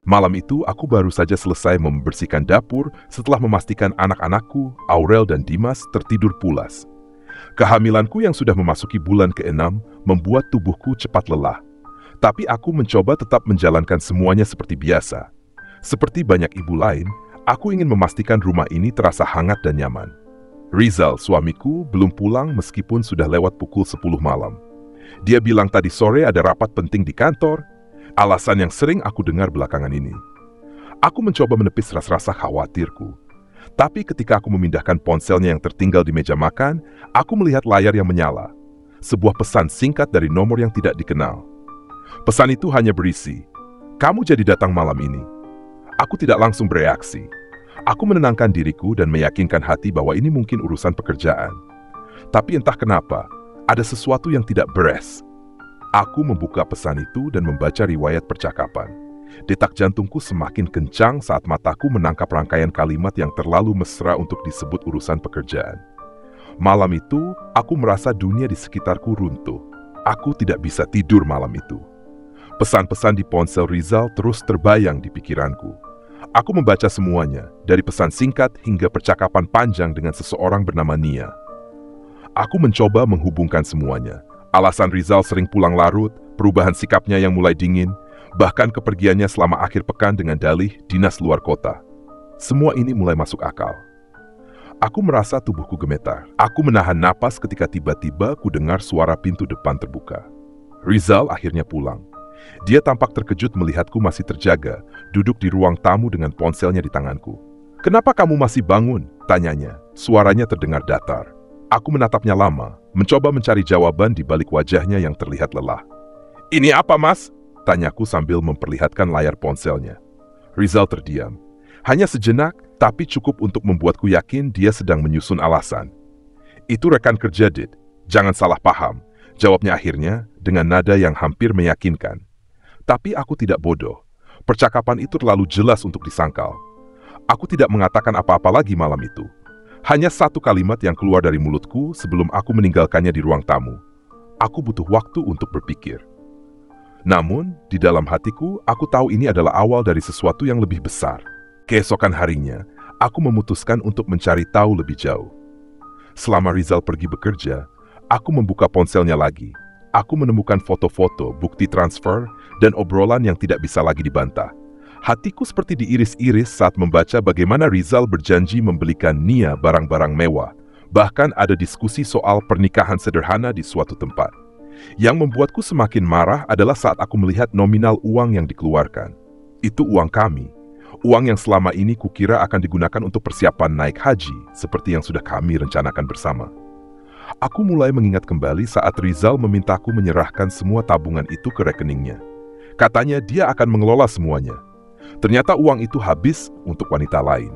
Malam itu, aku baru saja selesai membersihkan dapur setelah memastikan anak-anakku, Aurel dan Dimas, tertidur pulas. Kehamilanku yang sudah memasuki bulan ke-6 membuat tubuhku cepat lelah. Tapi aku mencoba tetap menjalankan semuanya seperti biasa. Seperti banyak ibu lain, aku ingin memastikan rumah ini terasa hangat dan nyaman. Rizal, suamiku, belum pulang meskipun sudah lewat pukul 10 malam. Dia bilang tadi sore ada rapat penting di kantor, alasan yang sering aku dengar belakangan ini. Aku mencoba menepis rasa-rasa khawatirku. Tapi ketika aku memindahkan ponselnya yang tertinggal di meja makan, aku melihat layar yang menyala. Sebuah pesan singkat dari nomor yang tidak dikenal. Pesan itu hanya berisi, "Kamu jadi datang malam ini." Aku tidak langsung bereaksi. Aku menenangkan diriku dan meyakinkan hati bahwa ini mungkin urusan pekerjaan. Tapi entah kenapa, ada sesuatu yang tidak beres. Aku membuka pesan itu dan membaca riwayat percakapan. Detak jantungku semakin kencang saat mataku menangkap rangkaian kalimat yang terlalu mesra untuk disebut urusan pekerjaan. Malam itu, aku merasa dunia di sekitarku runtuh. Aku tidak bisa tidur malam itu. Pesan-pesan di ponsel Rizal terus terbayang di pikiranku. Aku membaca semuanya, dari pesan singkat hingga percakapan panjang dengan seseorang bernama Nia. Aku mencoba menghubungkan semuanya. Alasan Rizal sering pulang larut, perubahan sikapnya yang mulai dingin, bahkan kepergiannya selama akhir pekan dengan dalih dinas luar kota. Semua ini mulai masuk akal. Aku merasa tubuhku gemetar. Aku menahan napas ketika tiba-tiba ku dengar suara pintu depan terbuka. Rizal akhirnya pulang. Dia tampak terkejut melihatku masih terjaga, duduk di ruang tamu dengan ponselnya di tanganku. "Kenapa kamu masih bangun?" tanyanya. Suaranya terdengar datar. Aku menatapnya lama, mencoba mencari jawaban di balik wajahnya yang terlihat lelah. "Ini apa, Mas?" tanyaku sambil memperlihatkan layar ponselnya. Rizal terdiam. Hanya sejenak, tapi cukup untuk membuatku yakin dia sedang menyusun alasan. "Itu rekan kerja, Dit. Jangan salah paham," jawabnya akhirnya dengan nada yang hampir meyakinkan. Tapi aku tidak bodoh. Percakapan itu terlalu jelas untuk disangkal. Aku tidak mengatakan apa-apa lagi malam itu. Hanya satu kalimat yang keluar dari mulutku sebelum aku meninggalkannya di ruang tamu. Aku butuh waktu untuk berpikir. Namun, di dalam hatiku, aku tahu ini adalah awal dari sesuatu yang lebih besar. Keesokan harinya, aku memutuskan untuk mencari tahu lebih jauh. Selama Rizal pergi bekerja, aku membuka ponselnya lagi. Aku menemukan foto-foto, bukti transfer, dan obrolan yang tidak bisa lagi dibantah. Hatiku seperti diiris-iris saat membaca bagaimana Rizal berjanji membelikan Nia barang-barang mewah. Bahkan ada diskusi soal pernikahan sederhana di suatu tempat. Yang membuatku semakin marah adalah saat aku melihat nominal uang yang dikeluarkan. Itu uang kami. Uang yang selama ini kukira akan digunakan untuk persiapan naik haji, seperti yang sudah kami rencanakan bersama. Aku mulai mengingat kembali saat Rizal memintaku menyerahkan semua tabungan itu ke rekeningnya. Katanya dia akan mengelola semuanya. Ternyata uang itu habis untuk wanita lain.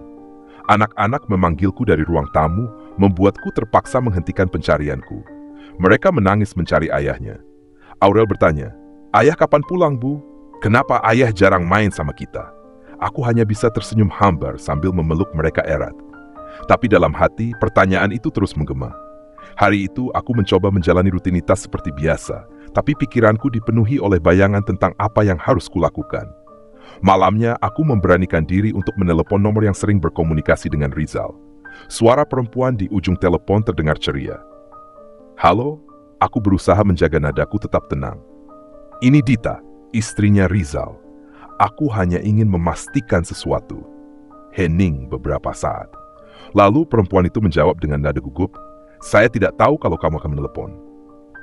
Anak-anak memanggilku dari ruang tamu, membuatku terpaksa menghentikan pencarianku. Mereka menangis mencari ayahnya. Aurel bertanya, "Ayah kapan pulang, Bu? Kenapa ayah jarang main sama kita?" Aku hanya bisa tersenyum hambar sambil memeluk mereka erat. Tapi dalam hati, pertanyaan itu terus menggema. Hari itu, aku mencoba menjalani rutinitas seperti biasa, tapi pikiranku dipenuhi oleh bayangan tentang apa yang harus kulakukan. Malamnya, aku memberanikan diri untuk menelepon nomor yang sering berkomunikasi dengan Rizal. Suara perempuan di ujung telepon terdengar ceria. "Halo," aku berusaha menjaga nadaku tetap tenang. "Ini Dita, istrinya Rizal. Aku hanya ingin memastikan sesuatu." Hening beberapa saat. Lalu perempuan itu menjawab dengan nada gugup, "Saya tidak tahu kalau kamu akan menelepon."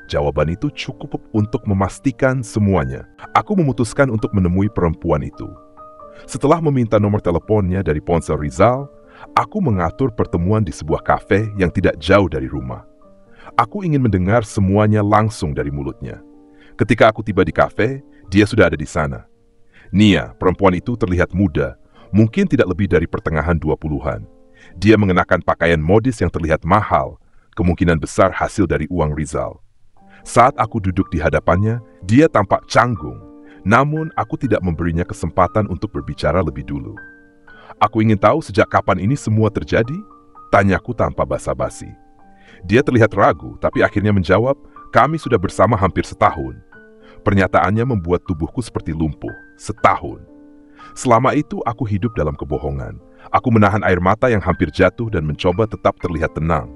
Jawaban itu cukup untuk memastikan semuanya. Aku memutuskan untuk menemui perempuan itu. Setelah meminta nomor teleponnya dari ponsel Rizal, aku mengatur pertemuan di sebuah kafe yang tidak jauh dari rumah. Aku ingin mendengar semuanya langsung dari mulutnya. Ketika aku tiba di kafe, dia sudah ada di sana. Nia, perempuan itu terlihat muda, mungkin tidak lebih dari pertengahan 20-an. Dia mengenakan pakaian modis yang terlihat mahal, kemungkinan besar hasil dari uang Rizal. Saat aku duduk di hadapannya, dia tampak canggung, namun aku tidak memberinya kesempatan untuk berbicara lebih dulu. "Aku ingin tahu sejak kapan ini semua terjadi?" tanyaku tanpa basa-basi. Dia terlihat ragu, tapi akhirnya menjawab, "Kami sudah bersama hampir setahun." Pernyataannya membuat tubuhku seperti lumpuh. Setahun. Selama itu aku hidup dalam kebohongan. Aku menahan air mata yang hampir jatuh dan mencoba tetap terlihat tenang.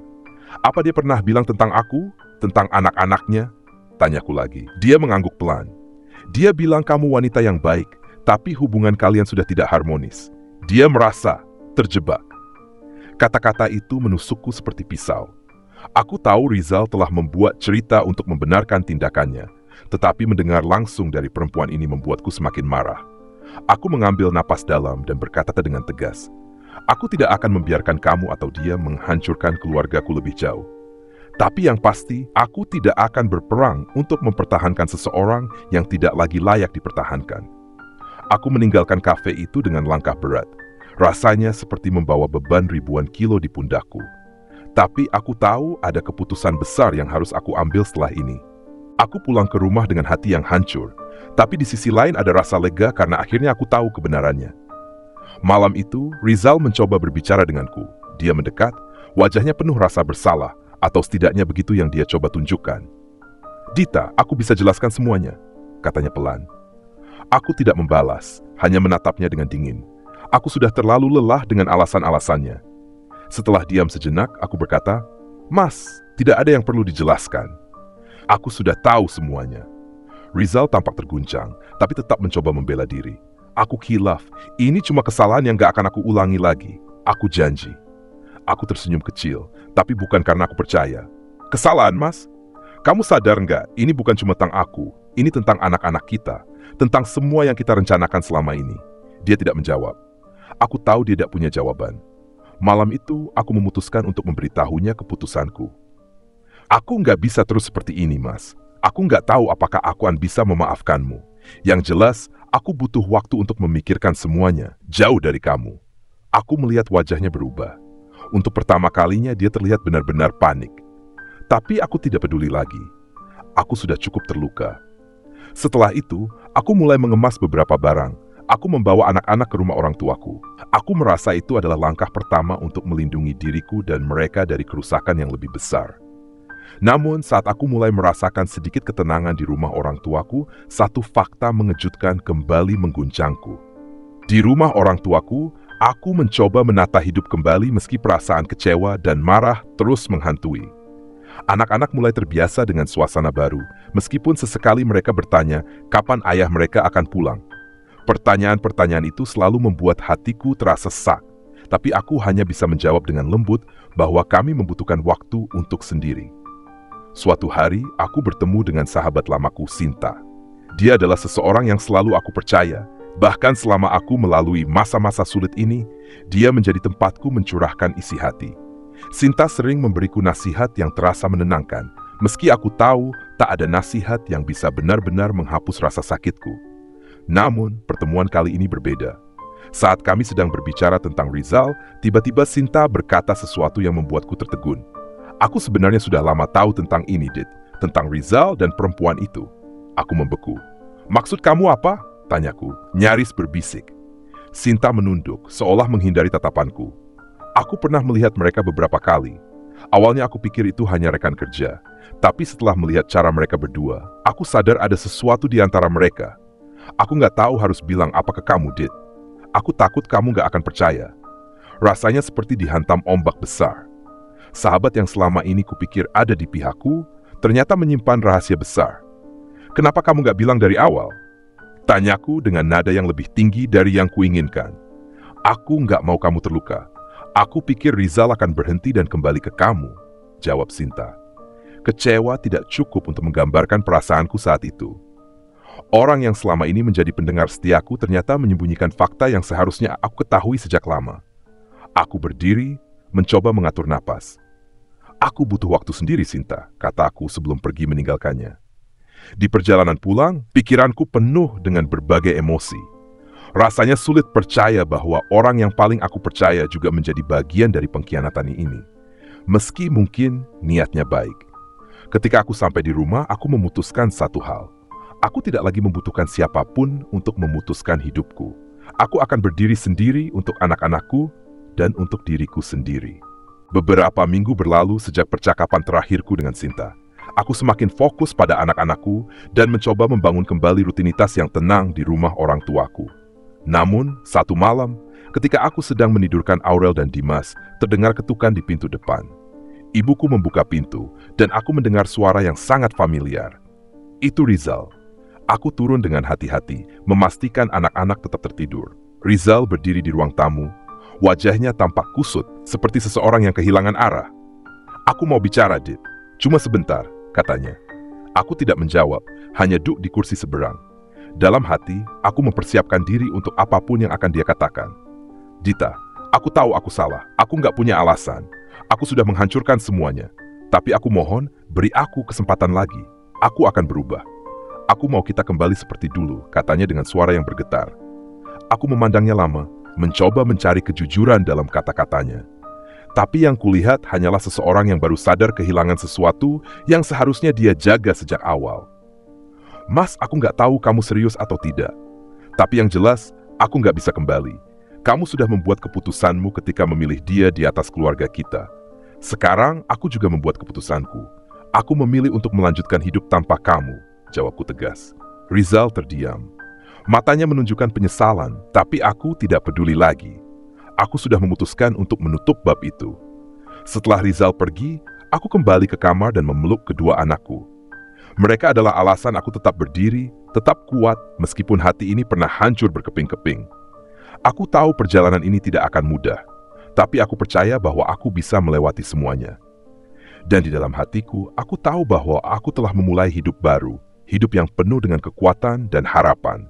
Apa dia pernah bilang tentang aku? Tentang anak-anaknya? Tanyaku lagi. Dia mengangguk pelan. Dia bilang kamu wanita yang baik, tapi hubungan kalian sudah tidak harmonis. Dia merasa terjebak. Kata-kata itu menusukku seperti pisau. Aku tahu Rizal telah membuat cerita untuk membenarkan tindakannya, tetapi mendengar langsung dari perempuan ini membuatku semakin marah. Aku mengambil napas dalam dan berkata dengan tegas, aku tidak akan membiarkan kamu atau dia menghancurkan keluargaku lebih jauh. Tapi yang pasti, aku tidak akan berperang untuk mempertahankan seseorang yang tidak lagi layak dipertahankan. Aku meninggalkan kafe itu dengan langkah berat. Rasanya seperti membawa beban ribuan kilo di pundakku. Tapi aku tahu ada keputusan besar yang harus aku ambil setelah ini. Aku pulang ke rumah dengan hati yang hancur, tapi di sisi lain ada rasa lega karena akhirnya aku tahu kebenarannya. Malam itu, Rizal mencoba berbicara denganku. Dia mendekat, wajahnya penuh rasa bersalah, atau setidaknya begitu yang dia coba tunjukkan. Dita, aku bisa jelaskan semuanya, katanya pelan. Aku tidak membalas, hanya menatapnya dengan dingin. Aku sudah terlalu lelah dengan alasan-alasannya. Setelah diam sejenak, aku berkata, Mas, tidak ada yang perlu dijelaskan. Aku sudah tahu semuanya. Rizal tampak terguncang, tapi tetap mencoba membela diri. Aku khilaf, ini cuma kesalahan yang gak akan aku ulangi lagi. Aku janji. Aku tersenyum kecil, tapi bukan karena aku percaya. Kesalahan, Mas? Kamu sadar nggak, ini bukan cuma tentang aku, ini tentang anak-anak kita, tentang semua yang kita rencanakan selama ini. Dia tidak menjawab. Aku tahu dia tidak punya jawaban. Malam itu, aku memutuskan untuk memberitahunya keputusanku. Aku nggak bisa terus seperti ini, Mas. Aku nggak tahu apakah aku akan bisa memaafkanmu. Yang jelas, aku butuh waktu untuk memikirkan semuanya, jauh dari kamu. Aku melihat wajahnya berubah. Untuk pertama kalinya dia terlihat benar-benar panik. Tapi aku tidak peduli lagi. Aku sudah cukup terluka. Setelah itu, aku mulai mengemas beberapa barang. Aku membawa anak-anak ke rumah orang tuaku. Aku merasa itu adalah langkah pertama untuk melindungi diriku dan mereka dari kerusakan yang lebih besar. Namun, saat aku mulai merasakan sedikit ketenangan di rumah orang tuaku, satu fakta mengejutkan kembali mengguncangku. Di rumah orang tuaku, aku mencoba menata hidup kembali meski perasaan kecewa dan marah terus menghantui. Anak-anak mulai terbiasa dengan suasana baru, meskipun sesekali mereka bertanya kapan ayah mereka akan pulang. Pertanyaan-pertanyaan itu selalu membuat hatiku terasa sesak, tapi aku hanya bisa menjawab dengan lembut bahwa kami membutuhkan waktu untuk sendiri. Suatu hari, aku bertemu dengan sahabat lamaku, Sinta. Dia adalah seseorang yang selalu aku percaya. Bahkan selama aku melalui masa-masa sulit ini, dia menjadi tempatku mencurahkan isi hati. Sinta sering memberiku nasihat yang terasa menenangkan, meski aku tahu tak ada nasihat yang bisa benar-benar menghapus rasa sakitku. Namun, pertemuan kali ini berbeda. Saat kami sedang berbicara tentang Rizal, tiba-tiba Sinta berkata sesuatu yang membuatku tertegun. Aku sebenarnya sudah lama tahu tentang ini, Dit. Tentang Rizal dan perempuan itu. Aku membeku. Maksud kamu apa? Tanyaku, nyaris berbisik. Sinta menunduk, seolah menghindari tatapanku. Aku pernah melihat mereka beberapa kali. Awalnya aku pikir itu hanya rekan kerja. Tapi setelah melihat cara mereka berdua, aku sadar ada sesuatu di antara mereka. Aku nggak tahu harus bilang apa ke kamu, Dit. Aku takut kamu nggak akan percaya. Rasanya seperti dihantam ombak besar. Sahabat yang selama ini kupikir ada di pihakku, ternyata menyimpan rahasia besar. Kenapa kamu nggak bilang dari awal? Tanyaku dengan nada yang lebih tinggi dari yang kuinginkan. Aku nggak mau kamu terluka. Aku pikir Rizal akan berhenti dan kembali ke kamu, jawab Sinta. Kecewa tidak cukup untuk menggambarkan perasaanku saat itu. Orang yang selama ini menjadi pendengar setiaku ternyata menyembunyikan fakta yang seharusnya aku ketahui sejak lama. Aku berdiri, mencoba mengatur napas. Aku butuh waktu sendiri, Sinta, kataku sebelum pergi meninggalkannya. Di perjalanan pulang, pikiranku penuh dengan berbagai emosi. Rasanya sulit percaya bahwa orang yang paling aku percaya juga menjadi bagian dari pengkhianatan ini. Meski mungkin niatnya baik. Ketika aku sampai di rumah, aku memutuskan satu hal. Aku tidak lagi membutuhkan siapapun untuk memutuskan hidupku. Aku akan berdiri sendiri untuk anak-anakku dan untuk diriku sendiri. Beberapa minggu berlalu sejak percakapan terakhirku dengan Sinta. Aku semakin fokus pada anak-anakku dan mencoba membangun kembali rutinitas yang tenang di rumah orang tuaku. Namun, satu malam, ketika aku sedang menidurkan Aurel dan Dimas, terdengar ketukan di pintu depan. Ibuku membuka pintu, dan aku mendengar suara yang sangat familiar. Itu Rizal. Aku turun dengan hati-hati, memastikan anak-anak tetap tertidur. Rizal berdiri di ruang tamu. Wajahnya tampak kusut, seperti seseorang yang kehilangan arah. "Aku mau bicara, Dit. Cuma sebentar," katanya. Aku tidak menjawab, hanya duduk di kursi seberang. Dalam hati, aku mempersiapkan diri untuk apapun yang akan dia katakan. "Dita, aku tahu aku salah. Aku nggak punya alasan. Aku sudah menghancurkan semuanya. Tapi aku mohon, beri aku kesempatan lagi. Aku akan berubah. Aku mau kita kembali seperti dulu," katanya dengan suara yang bergetar. Aku memandangnya lama, mencoba mencari kejujuran dalam kata-katanya. Tapi yang kulihat hanyalah seseorang yang baru sadar kehilangan sesuatu yang seharusnya dia jaga sejak awal. "Mas, aku nggak tahu kamu serius atau tidak. Tapi yang jelas, aku nggak bisa kembali. Kamu sudah membuat keputusanmu ketika memilih dia di atas keluarga kita. Sekarang, aku juga membuat keputusanku. Aku memilih untuk melanjutkan hidup tanpa kamu," jawabku tegas. Rizal terdiam. Matanya menunjukkan penyesalan, tapi aku tidak peduli lagi. Aku sudah memutuskan untuk menutup bab itu. Setelah Rizal pergi, aku kembali ke kamar dan memeluk kedua anakku. Mereka adalah alasan aku tetap berdiri, tetap kuat, meskipun hati ini pernah hancur berkeping-keping. Aku tahu perjalanan ini tidak akan mudah, tapi aku percaya bahwa aku bisa melewati semuanya. Dan di dalam hatiku, aku tahu bahwa aku telah memulai hidup baru, hidup yang penuh dengan kekuatan dan harapan.